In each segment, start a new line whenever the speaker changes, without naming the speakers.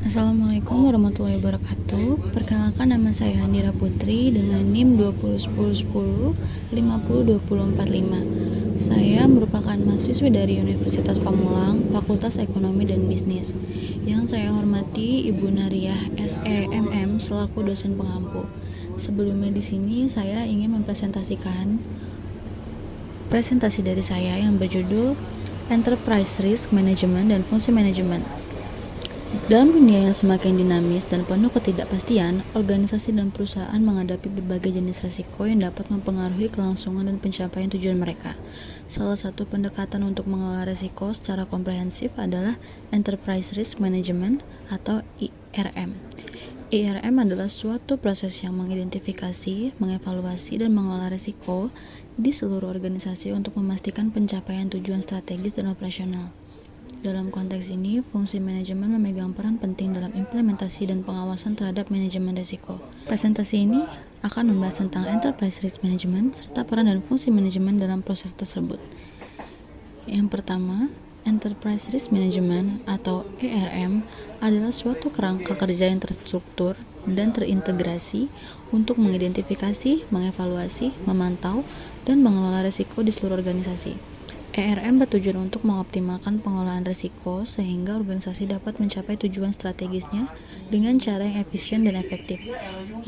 Assalamualaikum warahmatullahi wabarakatuh. Perkenalkan, nama saya Handira Putri dengan NIM 201010502045. Saya merupakan mahasiswi dari Universitas Pamulang, Fakultas Ekonomi dan Bisnis. Yang saya hormati Ibu Nariyah SEMM selaku dosen pengampu. Sebelumnya di sini saya ingin mempresentasikan presentasi dari saya yang berjudul Enterprise Risk Management dan Fungsi Manajemen. Dalam dunia yang semakin dinamis dan penuh ketidakpastian, organisasi dan perusahaan menghadapi berbagai jenis risiko yang dapat mempengaruhi kelangsungan dan pencapaian tujuan mereka. Salah satu pendekatan untuk mengelola risiko secara komprehensif adalah Enterprise Risk Management atau IRM. IRM adalah suatu proses yang mengidentifikasi, mengevaluasi, dan mengelola risiko di seluruh organisasi untuk memastikan pencapaian tujuan strategis dan operasional. Dalam konteks ini, fungsi manajemen memegang peran penting dalam implementasi dan pengawasan terhadap manajemen risiko. Presentasi ini akan membahas tentang Enterprise Risk Management serta peran dan fungsi manajemen dalam proses tersebut. Yang pertama, Enterprise Risk Management atau ERM adalah suatu kerangka kerja yang terstruktur dan terintegrasi untuk mengidentifikasi, mengevaluasi, memantau, dan mengelola risiko di seluruh organisasi. ERM bertujuan untuk mengoptimalkan pengelolaan risiko sehingga organisasi dapat mencapai tujuan strategisnya dengan cara yang efisien dan efektif.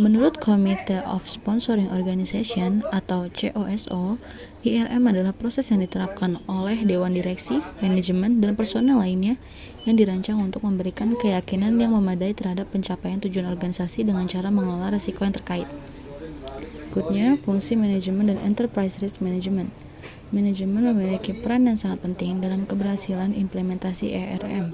Menurut Committee of Sponsoring Organization atau COSO, IRM adalah proses yang diterapkan oleh Dewan Direksi, Manajemen, dan personel lainnya yang dirancang untuk memberikan keyakinan yang memadai terhadap pencapaian tujuan organisasi dengan cara mengelola risiko yang terkait. Berikutnya, fungsi manajemen dan enterprise risk management. Manajemen memiliki peran yang sangat penting dalam keberhasilan implementasi ERM.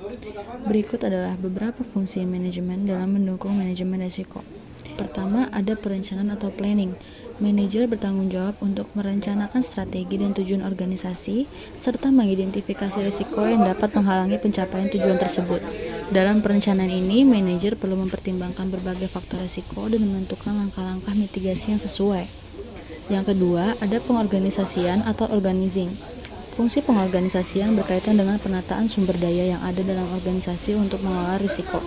Berikut adalah beberapa fungsi manajemen dalam mendukung manajemen risiko. Pertama, ada perencanaan atau planning. Manajer bertanggung jawab untuk merencanakan strategi dan tujuan organisasi, serta mengidentifikasi risiko yang dapat menghalangi pencapaian tujuan tersebut. Dalam perencanaan ini, manajer perlu mempertimbangkan berbagai faktor risiko dan menentukan langkah-langkah mitigasi yang sesuai. Yang kedua, ada pengorganisasian atau organizing. Fungsi pengorganisasian berkaitan dengan penataan sumber daya yang ada dalam organisasi untuk mengelola risiko.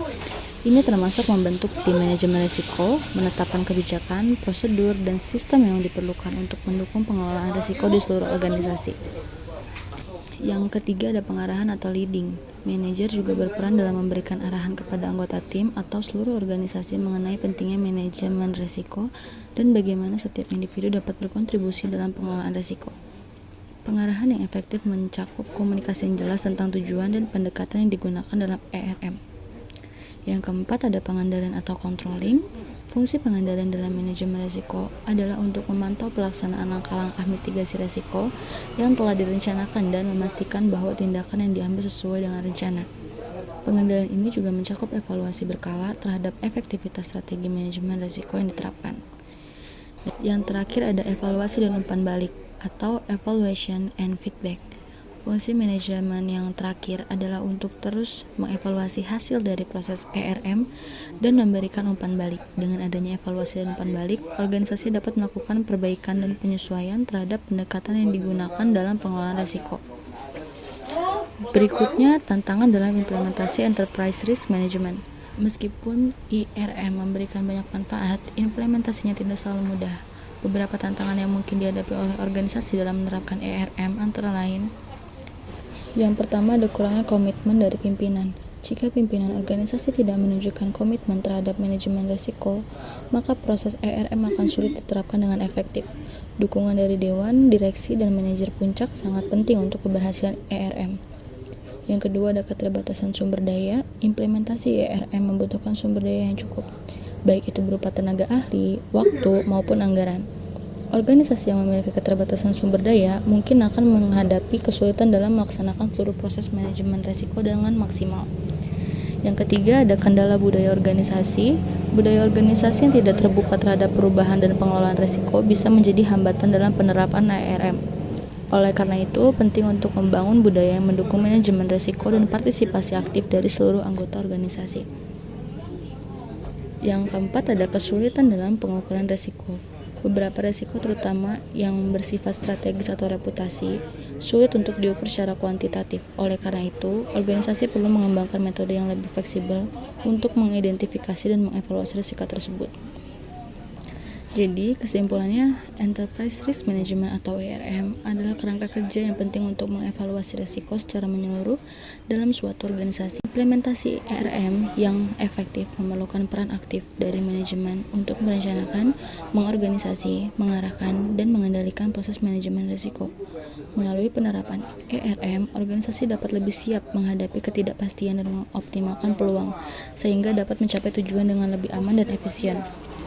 Ini termasuk membentuk tim manajemen risiko, menetapkan kebijakan, prosedur, dan sistem yang diperlukan untuk mendukung pengelolaan risiko di seluruh organisasi. Yang ketiga, ada pengarahan atau leading. Manajer juga berperan dalam memberikan arahan kepada anggota tim atau seluruh organisasi mengenai pentingnya manajemen risiko dan bagaimana setiap individu dapat berkontribusi dalam pengelolaan risiko. Pengarahan yang efektif mencakup komunikasi yang jelas tentang tujuan dan pendekatan yang digunakan dalam ERM. Yang keempat, ada pengendalian atau controlling. Fungsi pengendalian dalam manajemen risiko adalah untuk memantau pelaksanaan langkah-langkah mitigasi risiko yang telah direncanakan dan memastikan bahwa tindakan yang diambil sesuai dengan rencana. Pengendalian ini juga mencakup evaluasi berkala terhadap efektivitas strategi manajemen risiko yang diterapkan. Yang terakhir, ada evaluasi dan umpan balik atau evaluation and feedback. Fungsi manajemen yang terakhir adalah untuk terus mengevaluasi hasil dari proses ERM dan memberikan umpan balik. Dengan adanya evaluasi dan umpan balik, organisasi dapat melakukan perbaikan dan penyesuaian terhadap pendekatan yang digunakan dalam pengelolaan risiko. Berikutnya, tantangan dalam implementasi Enterprise Risk Management. Meskipun IRM memberikan banyak manfaat, implementasinya tidak selalu mudah. Beberapa tantangan yang mungkin dihadapi oleh organisasi dalam menerapkan ERM antara lain: yang pertama, ada kurangnya komitmen dari pimpinan. Jika pimpinan organisasi tidak menunjukkan komitmen terhadap manajemen risiko, maka proses ERM akan sulit diterapkan dengan efektif. Dukungan dari dewan, direksi, dan manajer puncak sangat penting untuk keberhasilan ERM. Yang kedua, ada keterbatasan sumber daya. Implementasi ERM membutuhkan sumber daya yang cukup, baik itu berupa tenaga ahli, waktu, maupun anggaran. Organisasi yang memiliki keterbatasan sumber daya mungkin akan menghadapi kesulitan dalam melaksanakan seluruh proses manajemen risiko dengan maksimal. Yang ketiga, ada kendala budaya organisasi. Budaya organisasi yang tidak terbuka terhadap perubahan dan pengelolaan risiko bisa menjadi hambatan dalam penerapan ERM. Oleh karena itu, penting untuk membangun budaya yang mendukung manajemen risiko dan partisipasi aktif dari seluruh anggota organisasi. Yang keempat, ada kesulitan dalam pengukuran risiko. Beberapa resiko, terutama yang bersifat strategis atau reputasi, sulit untuk diukur secara kuantitatif. Oleh karena itu, organisasi perlu mengembangkan metode yang lebih fleksibel untuk mengidentifikasi dan mengevaluasi risiko tersebut. Jadi, kesimpulannya, Enterprise Risk Management atau ERM adalah kerangka kerja yang penting untuk mengevaluasi risiko secara menyeluruh dalam suatu organisasi. Implementasi ERM yang efektif memerlukan peran aktif dari manajemen untuk merencanakan, mengorganisasi, mengarahkan, dan mengendalikan proses manajemen risiko. Melalui penerapan ERM, organisasi dapat lebih siap menghadapi ketidakpastian dan mengoptimalkan peluang, sehingga dapat mencapai tujuan dengan lebih aman dan efisien.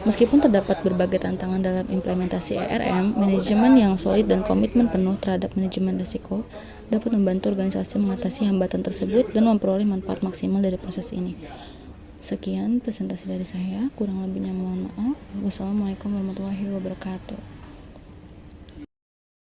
Meskipun terdapat berbagai tantangan dalam implementasi ERM, manajemen yang solid dan komitmen penuh terhadap manajemen risiko dapat membantu organisasi mengatasi hambatan tersebut dan memperoleh manfaat maksimal dari proses ini. Sekian presentasi dari saya, kurang lebihnya mohon maaf. Wassalamualaikum warahmatullahi wabarakatuh.